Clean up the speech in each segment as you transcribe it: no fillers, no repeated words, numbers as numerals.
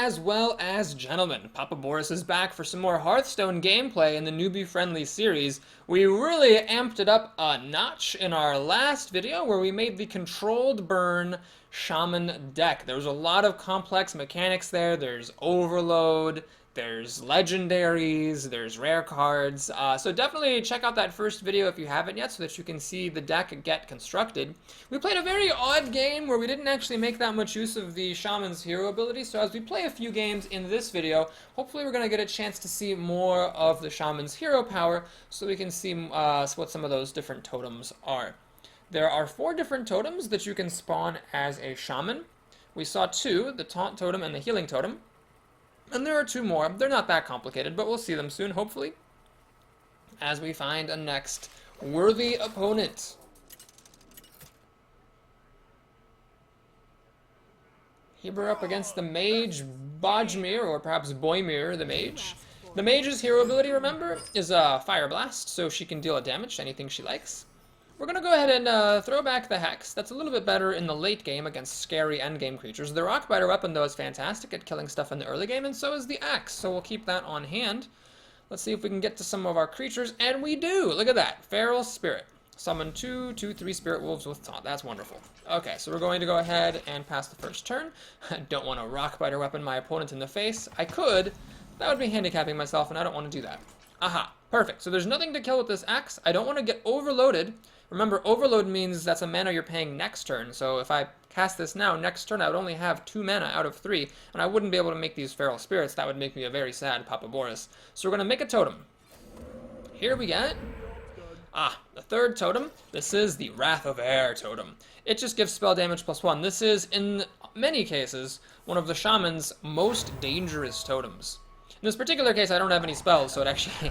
as well as gentlemen, Papa Boris is back for some more Hearthstone gameplay in the newbie-friendly series. We really amped it up a notch in our last video where we made the controlled burn Shaman deck. There was a lot of complex mechanics there. There's overload, there's legendaries, there's rare cards. So definitely check out that first video if you haven't yet so that you can see the deck get constructed. We played a very odd game where we didn't actually make that much use of the Shaman's hero ability. So as we play a few games in this video, hopefully we're going to get a chance to see more of the Shaman's hero power so we can see what some of those different totems are. There are 4 different totems that you can spawn as a Shaman. We saw 2, the Taunt Totem and the Healing Totem. And there are 2 more. They're not that complicated, but we'll see them soon, hopefully, as we find a next worthy opponent. Here we're up against the Mage Bajmir, or perhaps Boymir the Mage. The Mage's hero ability, remember, is a Fire Blast, so she can deal a damage to anything she likes. We're going to go ahead and throw back the Hex. That's a little bit better in the late game against scary endgame creatures. The Rockbiter weapon, though, is fantastic at killing stuff in the early game, and so is the Axe, so we'll keep that on hand. Let's see if we can get to some of our creatures, and we do! Look at that! Feral Spirit. Summon 2/3 Spirit Wolves with Taunt. That's wonderful. Okay, so we're going to go ahead and pass the first turn. I don't want to Rockbiter weapon my opponent in the face. I could. That would be handicapping myself, and I don't want to do that. Aha! Perfect. So there's nothing to kill with this Axe. I don't want to get overloaded. Remember, overload means that's a mana you're paying next turn, so if I cast this now, next turn I would only have 2 mana out of 3, and I wouldn't be able to make these Feral Spirits. That would make me a very sad Papa Boris. So we're going to make a totem. Here we get... the third totem. This is the Wrath of Air totem. It just gives spell damage +1. This is, in many cases, one of the Shaman's most dangerous totems. In this particular case, I don't have any spells, so it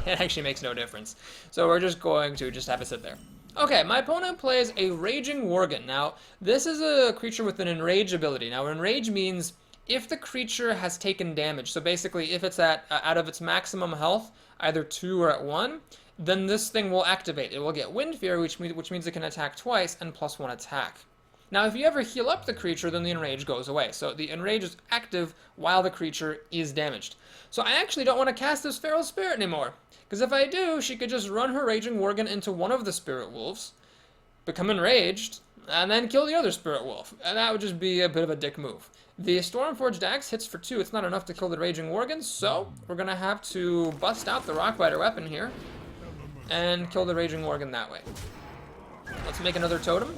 actually makes no difference. So we're just going to just have it sit there. Okay, my opponent plays a Raging Worgen. Now, this is a creature with an Enrage ability. Now, Enrage means if the creature has taken damage, so basically if it's at out of its maximum health, either 2 or at 1, then this thing will activate. It will get Wind Fury, which means it can attack twice and +1 attack. Now, if you ever heal up the creature, then the Enrage goes away. So the Enrage is active while the creature is damaged. So I actually don't want to cast this Feral Spirit anymore. Because if I do, she could just run her Raging Worgen into one of the Spirit Wolves, become enraged, and then kill the other Spirit Wolf. And that would just be a bit of a dick move. The Stormforged Axe hits for 2. It's not enough to kill the Raging Worgen, so we're going to have to bust out the Rockbiter weapon here and kill the Raging Worgen that way. Let's make another totem.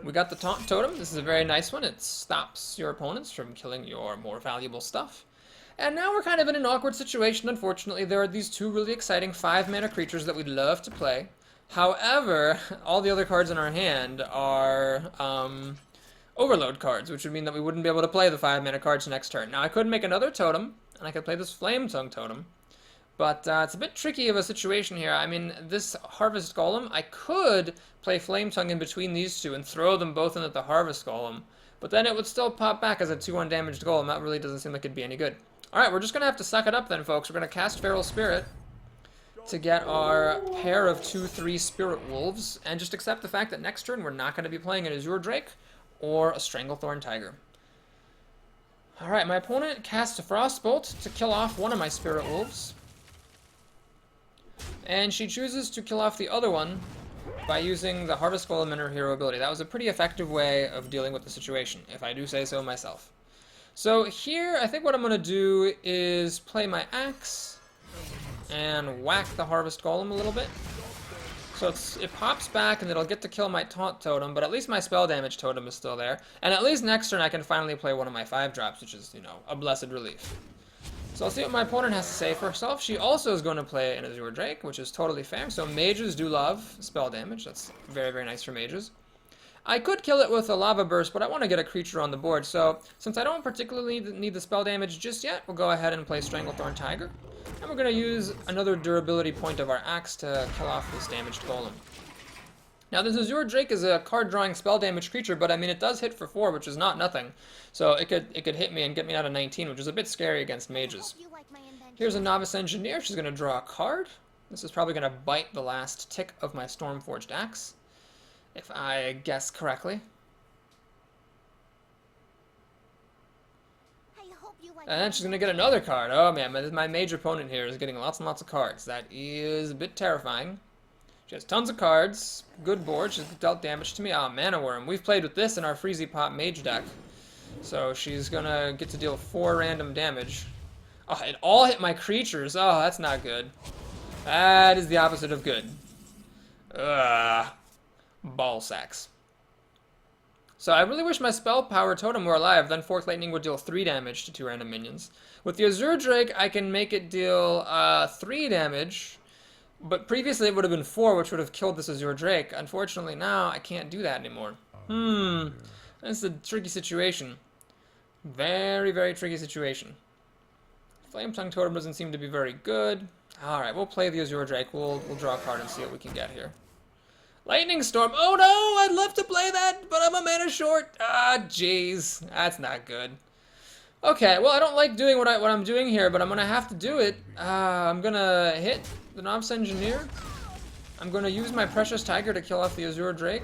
We got the Taunt Totem. This is a very nice one. It stops your opponents from killing your more valuable stuff. And now we're kind of in an awkward situation, unfortunately. There are these 2 really exciting 5-mana creatures that we'd love to play. However, all the other cards in our hand are overload cards, which would mean that we wouldn't be able to play the 5-mana cards next turn. Now, I could make another totem, and I could play this Flame Tongue Totem. But it's a bit tricky of a situation here. I mean, this Harvest Golem, I could play Flame Tongue in between these 2 and throw them both in at the Harvest Golem. But then it would still pop back as a 2 undamaged Golem. That really doesn't seem like it'd be any good. Alright, we're just going to have to suck it up then, folks. We're going to cast Feral Spirit to get our pair of 2/3 Spirit Wolves, and just accept the fact that next turn we're not going to be playing an Azure Drake or a Stranglethorn Tiger. Alright, my opponent casts a Frostbolt to kill off one of my Spirit Wolves. And she chooses to kill off the other one by using the Harvest Golem and her hero ability. That was a pretty effective way of dealing with the situation, if I do say so myself. So here, I think what I'm going to do is play my Axe and whack the Harvest Golem a little bit. So it pops back and it'll get to kill my Taunt Totem, but at least my Spell Damage Totem is still there. And at least next turn I can finally play one of my 5-drops, which is, you know, a blessed relief. So I'll see what my opponent has to say for herself. She also is going to play an Azure Drake, which is totally fair. So mages do love spell damage. That's very, very nice for mages. I could kill it with a Lava Burst, but I want to get a creature on the board. So since I don't particularly need the spell damage just yet, we'll go ahead and play Stranglethorn Tiger. And we're going to use another durability point of our Axe to kill off this damaged Golem. Now, this Azure Drake is a card-drawing spell damage creature, but I mean, it does hit for 4, which is not nothing. So it could hit me and get me out of 19, which is a bit scary against mages. Here's a Novice Engineer. She's going to draw a card. This is probably going to bite the last tick of my Stormforged Axe, if I guess correctly. And then she's going to get another card. Oh man, my mage opponent here is getting lots and lots of cards. That is a bit terrifying. She has tons of cards. Good board. She's dealt damage to me. Ah, Mana Worm. We've played with this in our Freezy Pop mage deck. So she's going to get to deal 4 random damage. Oh, it all hit my creatures. Oh, that's not good. That is the opposite of good. Ugh. Ball sacks. So I really wish my Spell Power Totem were alive, then Forked Lightning would deal 3 damage to 2 random minions. With the Azure Drake, I can make it deal 3 damage, but previously it would have been 4, which would have killed this Azure Drake. Unfortunately, now I can't do that anymore. That's a tricky situation. Very, very tricky situation. Flame Tongue Totem doesn't seem to be very good. Alright, we'll play the Azure Drake. We'll draw a card and see what we can get here. Lightning Storm. Oh no, I'd love to play that, but I'm a mana short. Ah, jeez. That's not good. Okay, well, I don't like doing what I'm doing here, but I'm going to have to do it. I'm going to hit the Novice Engineer. I'm going to use my Precious Tiger to kill off the Azure Drake.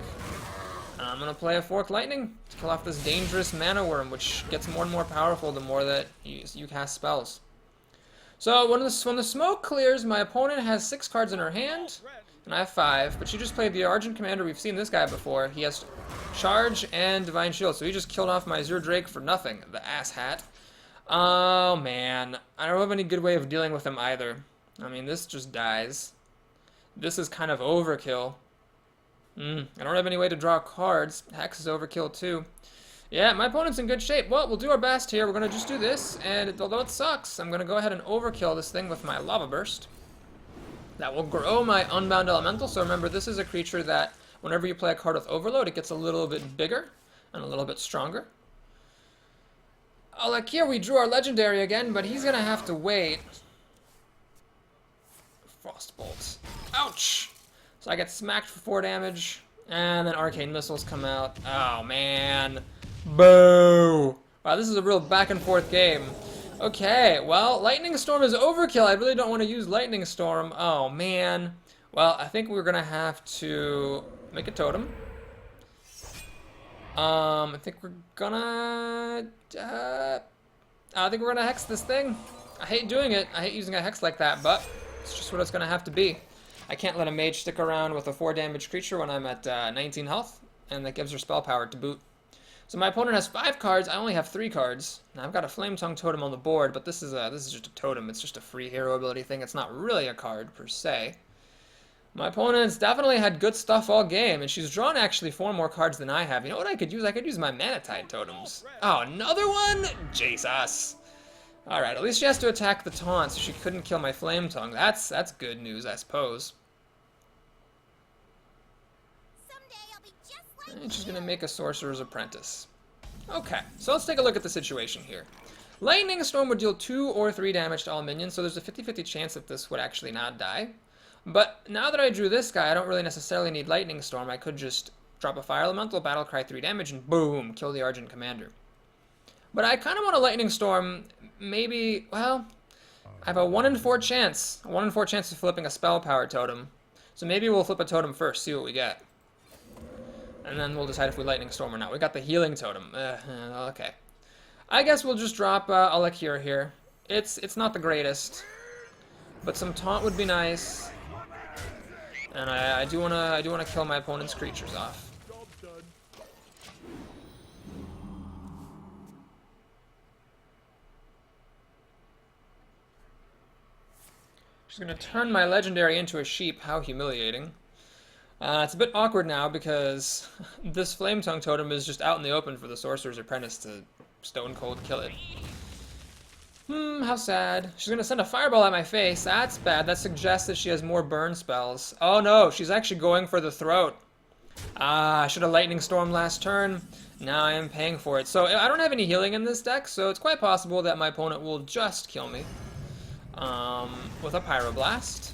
And I'm going to play a Forked Lightning to kill off this dangerous Mana Worm, which gets more and more powerful the more that you cast spells. So when the smoke clears, my opponent has 6 cards in her hand. And I have 5, but she just played the Argent Commander. We've seen this guy before. He has Charge and Divine Shield, so he just killed off my Azure Drake for nothing, the asshat. Oh, man. I don't have any good way of dealing with him either. I mean, this just dies. This is kind of overkill. I don't have any way to draw cards. Hex is overkill, too. Yeah, my opponent's in good shape. Well, we'll do our best here. We're going to just do this, and although it sucks, I'm going to go ahead and overkill this thing with my Lava Burst. That will grow my Unbound Elemental, so remember, this is a creature that whenever you play a card with Overload, it gets a little bit bigger and a little bit stronger. Oh, like here, we drew our Legendary again, but he's going to have to wait. Frostbolt. Ouch! So I get smacked for 4 damage, and then Arcane Missiles come out. Oh, man. Boo! Wow, this is a real back-and-forth game. Okay, well, Lightning Storm is overkill. I really don't want to use Lightning Storm. Oh, man. Well, I think we're going to have to make a totem. I think we're gonna... I think we're gonna hex this thing. I hate doing it. I hate using a hex like that, but it's just what it's gonna have to be. I can't let a mage stick around with a 4 damage creature when I'm at 19 health, and that gives her spell power to boot. So my opponent has 5 cards. I only have 3 cards. Now I've got a Flame Tongue Totem on the board, but this is just a totem. It's just a free hero ability thing. It's not really a card per se. My opponent's definitely had good stuff all game, and she's drawn actually 4 more cards than I have. You know what I could use? I could use my Manatide totems. Oh, another one? Jesus. Alright, at least she has to attack the taunt, so she couldn't kill my Flame Tongue. That's good news, I suppose. And she's going to make a Sorcerer's Apprentice. Okay, so let's take a look at the situation here. Lightning Storm would deal 2 or 3 damage to all minions, so there's a 50-50 chance that this would actually not die. But now that I drew this guy, I don't really necessarily need Lightning Storm. I could just drop a Fire Elemental, Battlecry 3 damage, and boom, kill the Argent Commander. But I kind of want a Lightning Storm, maybe, well, I have a 1 in 4 chance. A 1 in 4 chance of flipping a Spell Power Totem. So maybe we'll flip a Totem first, see what we get. And then we'll decide if we Lightning Storm or not. We got the Healing Totem. Okay. I guess we'll just drop Alakir here. It's not the greatest, but some taunt would be nice. And I do wanna kill my opponent's creatures off. She's gonna turn my legendary into a sheep. How humiliating. It's a bit awkward now because this Flame Tongue Totem is just out in the open for the Sorcerer's Apprentice to stone cold kill it. How sad. She's gonna send a fireball at my face. That's bad. That suggests that she has more burn spells. Oh no, she's actually going for the throat. I should have Lightning Storm last turn. Now I am paying for it. So I don't have any healing in this deck, so it's quite possible that my opponent will just kill me. With a Pyroblast.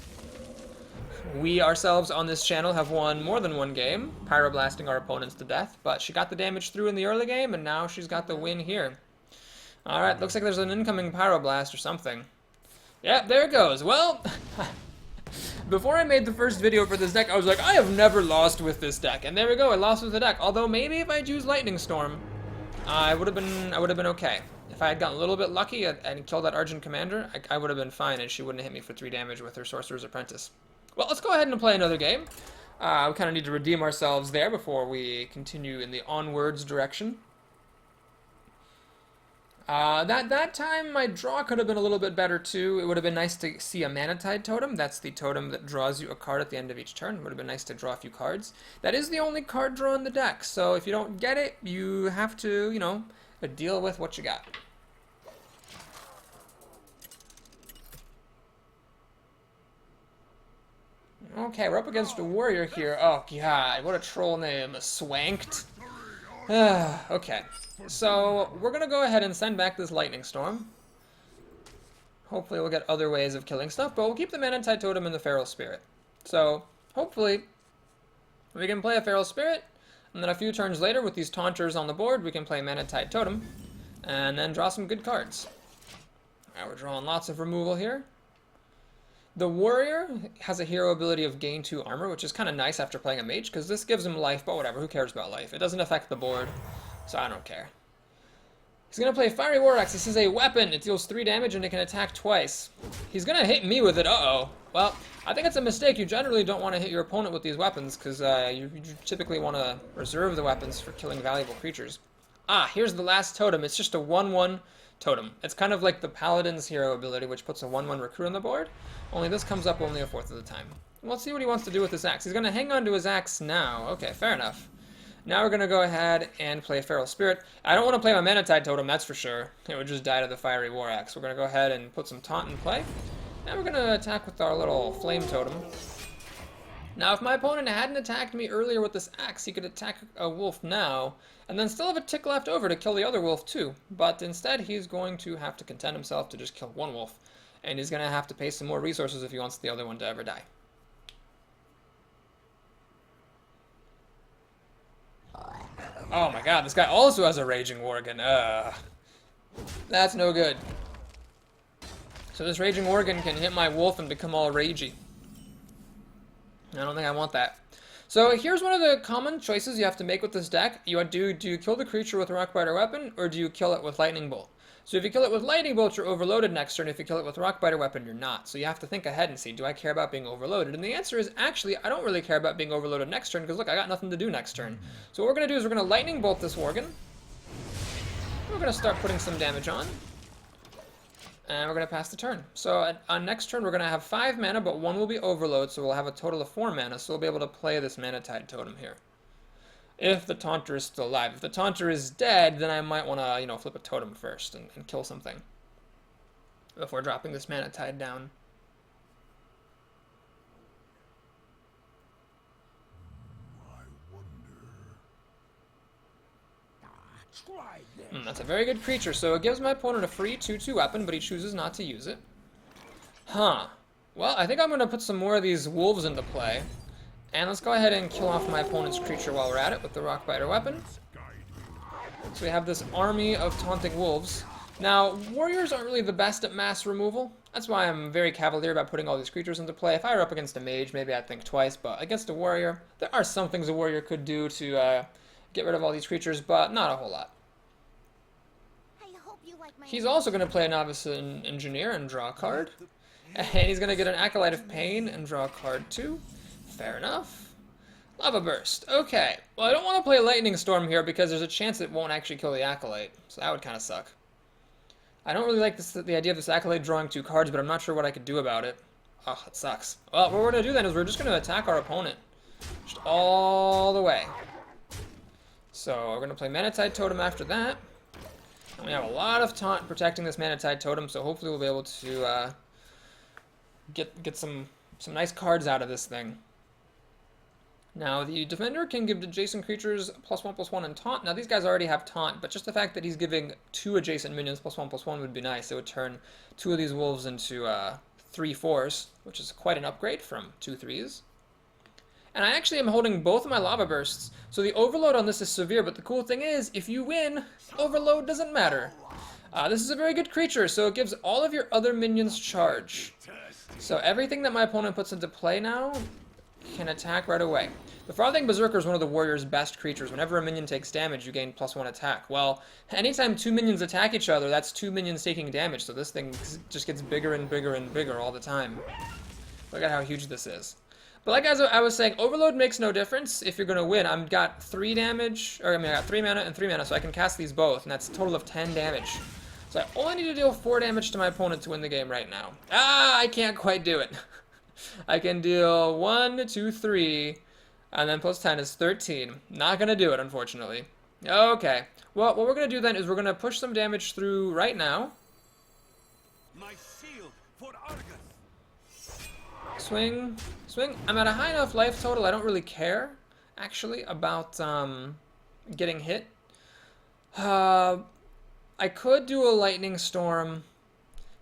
We ourselves on this channel have won more than 1 game, Pyroblasting our opponents to death, but she got the damage through in the early game, and now she's got the win here. Alright, looks like there's an incoming Pyroblast or something. Yep, there it goes. Well, before I made the first video for this deck, I was like, I have never lost with this deck, and there we go, I lost with the deck. Although maybe if I'd used Lightning Storm, I would have been okay. If If I had gotten a little bit lucky and killed that Argent Commander, I would have been fine, and she wouldn't have hit me for 3 damage with her Sorcerer's Apprentice. Well, let's go ahead and play another game. We kind of need to redeem ourselves there before we continue in the onwards direction. That time my draw could have been a little bit better too. It would have been nice to see a Manatide Totem. That's the totem that draws you a card at the end of each turn. It would have been nice to draw a few cards. That is the only card draw in the deck, so if you don't get it, you have to, you know, deal with what you got. Okay, we're up against a warrior here. Oh god, what a troll name. Swanked. Okay, so we're going to go ahead and send back this Lightning Storm. Hopefully we'll get other ways of killing stuff, but we'll keep the Manatide Totem and the Feral Spirit. So, hopefully, we can play a Feral Spirit, and then a few turns later with these Taunters on the board, we can play Manatide Totem, and then draw some good cards. Alright, we're drawing lots of removal here. The Warrior has a hero ability of gain 2 armor, which is kind of nice after playing a mage, because this gives him life, but whatever, who cares about life? It doesn't affect the board, so I don't care. He's going to play Fiery War Axe. This is a weapon. It deals 3 damage, and it can attack twice. He's going to hit me with it. Uh-oh. Well, I think it's a mistake. You generally don't want to hit your opponent with these weapons, because you typically want to reserve the weapons for killing valuable creatures. Ah, here's the last totem. It's just a 1/1 totem. It's kind of like the Paladin's hero ability, which puts a 1/1 recruit on the board. Only this comes up only a 4th of the time. Let's see what he wants to do with his axe. He's going to hang on to his axe now. Okay, fair enough. Now we're going to go ahead and play Feral Spirit. I don't want to play my Manatide Totem, that's for sure. It would just die to the Fiery War Axe. We're going to go ahead and put some Taunt in play. And we're going to attack with our little Flame Totem. Now, if my opponent hadn't attacked me earlier with this axe, he could attack a wolf now, and then still have a tick left over to kill the other wolf too. But instead, he's going to have to content himself to just kill one wolf. And he's going to have to pay some more resources if he wants the other one to ever die. Oh my god, this guy also has a Raging Worgen. That's no good. So this Raging Worgen can hit my wolf and become all ragey. I don't think I want that. So here's one of the common choices you have to make with this deck. Do you kill the creature with a Rockbiter weapon, or do you kill it with Lightning Bolt? So if you kill it with Lightning Bolt, you're overloaded next turn. If you kill it with Rockbiter weapon, you're not. So you have to think ahead and see, do I care about being overloaded? And the answer is, actually, I don't really care about being overloaded next turn, because look, I got nothing to do next turn. So what we're going to do is we're going to Lightning Bolt this Worgen. We're going to start putting some damage on. And we're going to pass the turn. So on next turn, we're going to have 5 mana, but 1 will be overload, so we'll have a total of 4 mana, so we'll be able to play this Manatide Totem here. If the Taunter is still alive. If the Taunter is dead, then I might want to, you know, flip a Totem first and kill something before dropping this Manatide down. That's a very good creature, so it gives my opponent a free 2/2 weapon, but he chooses not to use it. Huh. Well, I think I'm going to put some more of these wolves into play. And let's go ahead and kill off my opponent's creature while we're at it with the Rockbiter weapon. So we have this army of taunting wolves. Now, warriors aren't really the best at mass removal. That's why I'm very cavalier about putting all these creatures into play. If I were up against a mage, maybe I'd think twice, but against a warrior, there are some things a warrior could do to get rid of all these creatures, but not a whole lot. He's also going to play a Novice Engineer and draw a card. And he's going to get an Acolyte of Pain and draw a card too. Fair enough. Lava Burst. Okay. Well, I don't want to play Lightning Storm here because there's a chance it won't actually kill the Acolyte. So that would kind of suck. I don't really like the idea of this Acolyte drawing 2 cards, but I'm not sure what I could do about it. Oh, it sucks. Well, what we're going to do then is we're just going to attack our opponent. Just all the way. So we're going to play Manatide Totem after that. And we have a lot of taunt protecting this Manatide Totem, so hopefully we'll be able to get some nice cards out of this thing. Now, the defender can give adjacent creatures +1/+1 and taunt. Now, these guys already have taunt, but just the fact that he's giving 2 adjacent minions +1/+1 would be nice. It would turn 2 of these wolves into 3 4s, which is quite an upgrade from 2 3s. And I actually am holding both of my Lava Bursts, so the overload on this is severe, but the cool thing is, if you win, overload doesn't matter. This is a very good creature, so it gives all of your other minions charge. So everything that my opponent puts into play now can attack right away. The Frothing Berserker is one of the warrior's best creatures. Whenever a minion takes damage, you gain +1 attack. Well, anytime 2 minions attack each other, that's 2 minions taking damage, so this thing just gets bigger and bigger and bigger all the time. Look at how huge this is. But like as I was saying, Overload makes no difference if you're going to win. I've got 3 damage, or I got 3 mana and 3 mana, so I can cast these both, and that's a total of 10 damage. So I only need to deal 4 damage to my opponent to win the game right now. Ah, I can't quite do it. I can deal 1, 2, 3, and then plus 10 is 13. Not going to do it, unfortunately. Okay. Well, what we're going to do then is we're going to push some damage through right now. My shield for Argus. Swing, swing. I'm at a high enough life total. I don't really care, actually, about getting hit. I could do a Lightning Storm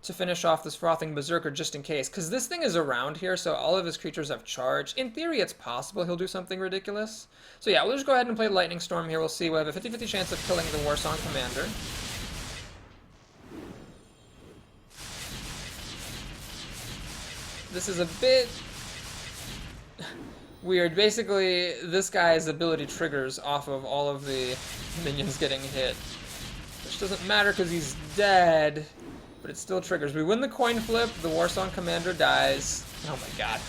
to finish off this Frothing Berserker just in case, because this thing is around here, so all of his creatures have charge. In theory, it's possible he'll do something ridiculous. So yeah, we'll just go ahead and play Lightning Storm here. We'll see. We'll have a 50-50 chance of killing the Warsong Commander. This is a bit weird. Basically, this guy's ability triggers off of all of the minions getting hit, which doesn't matter because he's dead, but it still triggers. We win the coin flip, the Warsong Commander dies. Oh my god.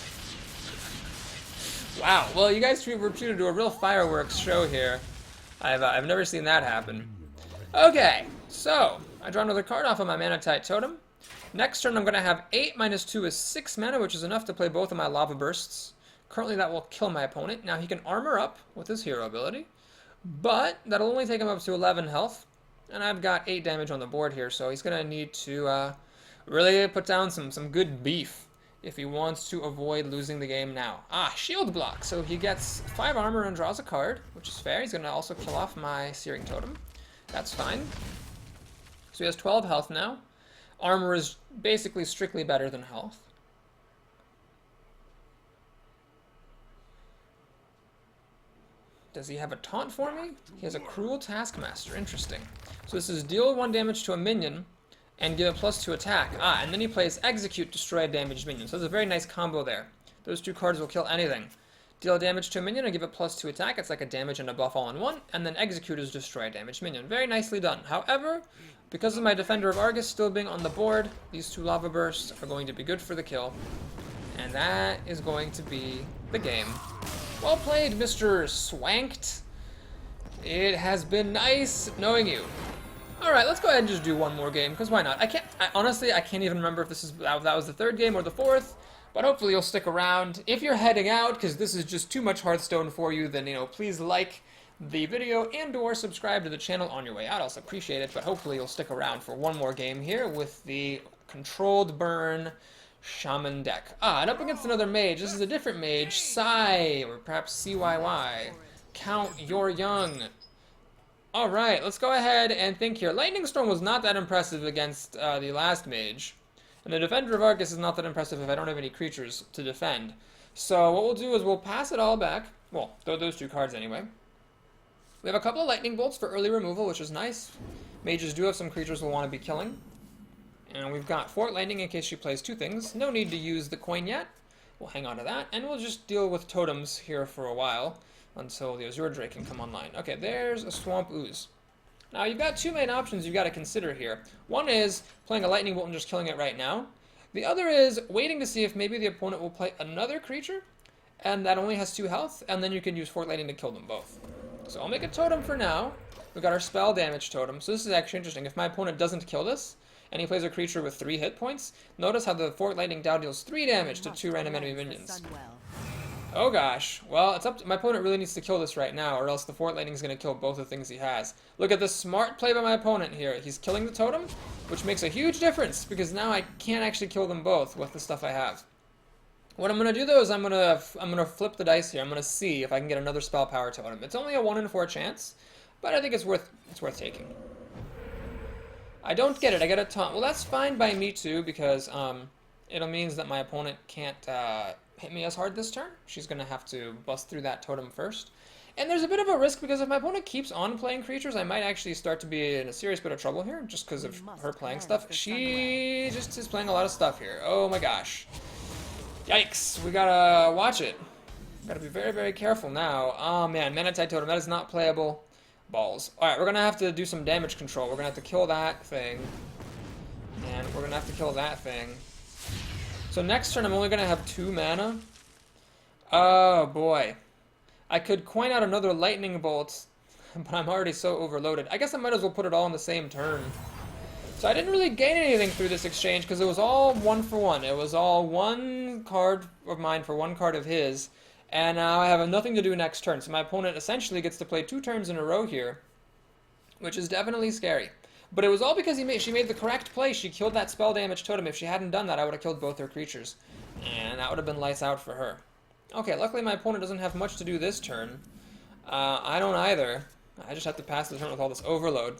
Wow, well, you guys were treated to a real fireworks show here. I've never seen that happen. Okay, so I draw another card off of my Mana-Tide Totem. Next turn, I'm going to have 8 minus 2 is 6 mana, which is enough to play both of my Lava Bursts. Currently, that will kill my opponent. Now, he can armor up with his hero ability, but that'll only take him up to 11 health. And I've got 8 damage on the board here, so he's going to need to really put down some good beef if he wants to avoid losing the game now. Ah, Shield Block. So he gets 5 armor and draws a card, which is fair. He's going to also kill off my Searing Totem. That's fine. So he has 12 health now. Armor is basically strictly better than health. Does he have a taunt for me? He has a Cruel Taskmaster. Interesting. So this is deal 1 damage to a minion and give a +2 attack. Ah, and then he plays Execute, destroy a damaged minion. So there's a very nice combo there. Those 2 cards will kill anything. Deal damage to a minion and give it +2 attack. It's like a damage and a buff all in one. And then Execute is destroy a damaged minion. Very nicely done. However, because of my Defender of Argus still being on the board, these 2 Lava Bursts are going to be good for the kill. And that is going to be the game. Well played, Mr. Swanked. It has been nice knowing you. Alright, let's go ahead and just do one more game, because why not? Honestly, I can't even remember if that was the 3rd game or the 4th, but hopefully you'll stick around. If you're heading out, because this is just too much Hearthstone for you, then, please like the video and or subscribe to the channel on your way out. I'll also appreciate it, but hopefully you'll stick around for one more game here with the Controlled Burn Shaman deck. Ah, and up against another mage. This is a different mage, Psy, or perhaps CYY. Count Your Young. Alright, let's go ahead and think here. Lightning Storm was not that impressive against the last mage. And the Defender of Argus is not that impressive if I don't have any creatures to defend. So what we'll do is we'll pass it all back. Well, those 2 cards anyway. We have a couple of Lightning Bolts for early removal, which is nice. Mages do have some creatures we'll want to be killing. And we've got Fort Lightning in case she plays 2 things. No need to use the coin yet. We'll hang on to that. And we'll just deal with totems here for a while until the Azure Drake can come online. Okay, there's a Swamp Ooze. Now, you've got 2 main options you've got to consider here. One is playing a Lightning Bolt and just killing it right now. The other is waiting to see if maybe the opponent will play another creature, and that only has 2 health, and then you can use Fort Lightning to kill them both. So I'll make a totem for now. We've got our spell damage totem. So this is actually interesting. If my opponent doesn't kill this, and he plays a creature with 3 hit points, notice how the Fort Lightning now deals 3 damage to 2 random enemy minions. Oh gosh. Well, it's up to my opponent really needs to kill this right now, or else the Fort Lightning is going to kill both the things he has. Look at this smart play by my opponent here. He's killing the totem, which makes a huge difference, because now I can't actually kill them both with the stuff I have. What I'm going to do, though, is I'm going to flip the dice here. I'm going to see if I can get another spell power totem. It's only a 1 in 4 chance, but I think it's worth taking. I don't get it. I get a taunt. Well, that's fine by me, too, because it means that my opponent can't hit me as hard this turn. She's going to have to bust through that totem first. And there's a bit of a risk, because if my opponent keeps on playing creatures, I might actually start to be in a serious bit of trouble here, just because of her playing stuff. She just is playing a lot of stuff here. Oh my gosh. Yikes. We gotta watch it. Gotta be very, very careful now. Oh man, Manatite Totem, that is not playable. Balls. Alright, we're gonna have to do some damage control. We're gonna have to kill that thing. And we're gonna have to kill that thing. So next turn I'm only gonna have 2 mana. Oh boy. I could coin out another lightning bolt, but I'm already so overloaded. I guess I might as well put it all in the same turn. So I didn't really gain anything through this exchange because it was all 1 for 1. It was all 1 card of mine for 1 card of his. And now I have nothing to do next turn. So my opponent essentially gets to play 2 turns in a row here, which is definitely scary. But it was all because she made the correct play. She killed that spell damage totem. If she hadn't done that, I would have killed both her creatures. And that would have been lights out for her. Okay, luckily my opponent doesn't have much to do this turn. I don't either. I just have to pass the turn with all this overload.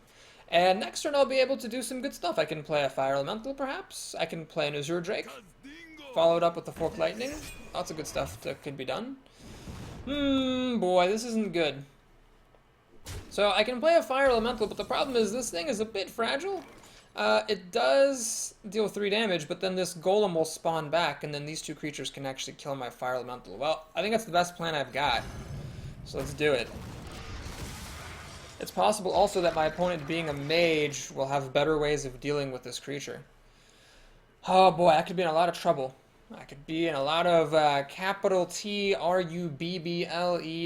And next turn I'll be able to do some good stuff. I can play a Fire Elemental, perhaps. I can play an Azure Drake. Followed up with the Forked Lightning. Lots of good stuff that could be done. Boy, this isn't good. So I can play a Fire Elemental, but the problem is this thing is a bit fragile. It does deal 3 damage, but then this Golem will spawn back, and then these 2 creatures can actually kill my Fire Elemental. Well, I think that's the best plan I've got. So let's do it. It's possible also that my opponent, being a mage, will have better ways of dealing with this creature. Oh boy, I could be in a lot of trouble. I could be in a lot of capital T-R-U-B-B-L-E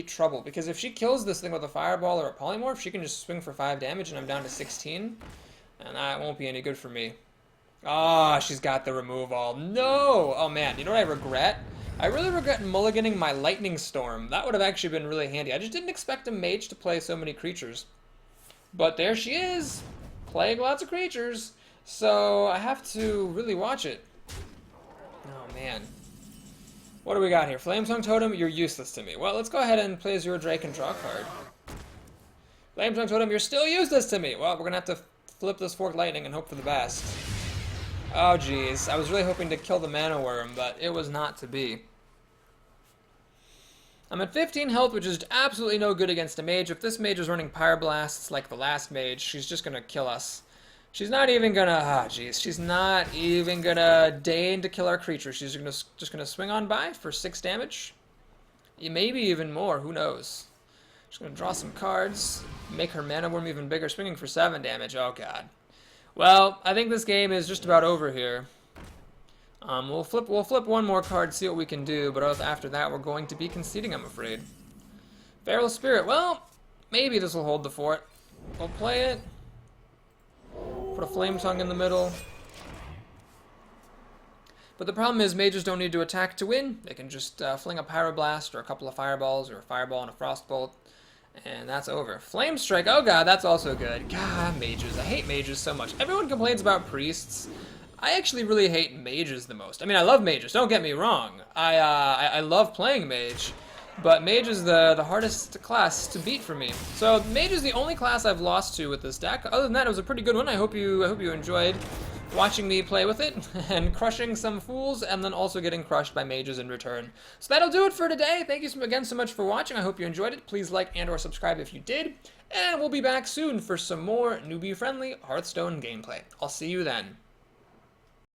trouble. Because if she kills this thing with a Fireball or a Polymorph, she can just swing for 5 damage and I'm down to 16. And that won't be any good for me. Ah, she's got the remove all. No! Oh man, you know what I regret? I really regret mulliganing my Lightning Storm. That would have actually been really handy. I just didn't expect a mage to play so many creatures. But there she is, playing lots of creatures. So I have to really watch it. Oh man. What do we got here? Flamesong Totem, you're useless to me. Well, let's go ahead and play Azure Drake and draw a card. Flamesong Totem, you're still useless to me. Well, we're gonna have to flip this Forked Lightning and hope for the best. Oh geez, I was really hoping to kill the Mana Worm, but it was not to be. I'm at 15 health, which is absolutely no good against a mage. If this mage is running Pyroblasts like the last mage, she's just gonna kill us. She's not even gonna, she's not even gonna deign to kill our creature. She's just gonna swing on by for 6 damage. Maybe even more, who knows. She's gonna draw some cards, make her Mana Worm even bigger, swinging for 7 damage, oh god. Well, I think this game is just about over here. We'll flip 1 more card, see what we can do, but after that we're going to be conceding, I'm afraid. Feral Spirit, well, maybe this will hold the fort. We'll play it. Put a Flamesong in the middle. But the problem is mages don't need to attack to win. They can just fling a Pyroblast or a couple of Fireballs or a Fireball and a Frostbolt. And that's over. Flame Strike, oh god, that's also good. God, mages. I hate mages so much. Everyone complains about priests. I actually really hate mages the most. I mean, I love mages, don't get me wrong. I love playing mage. But mage is the hardest class to beat for me. So mage is the only class I've lost to with this deck. Other than that, it was a pretty good one. I hope you enjoyed watching me play with it and crushing some fools and then also getting crushed by mages in return. So that'll do it for today. Thank you again so much for watching. I hope you enjoyed it. Please like and or subscribe if you did. And we'll be back soon for some more newbie-friendly Hearthstone gameplay. I'll see you then.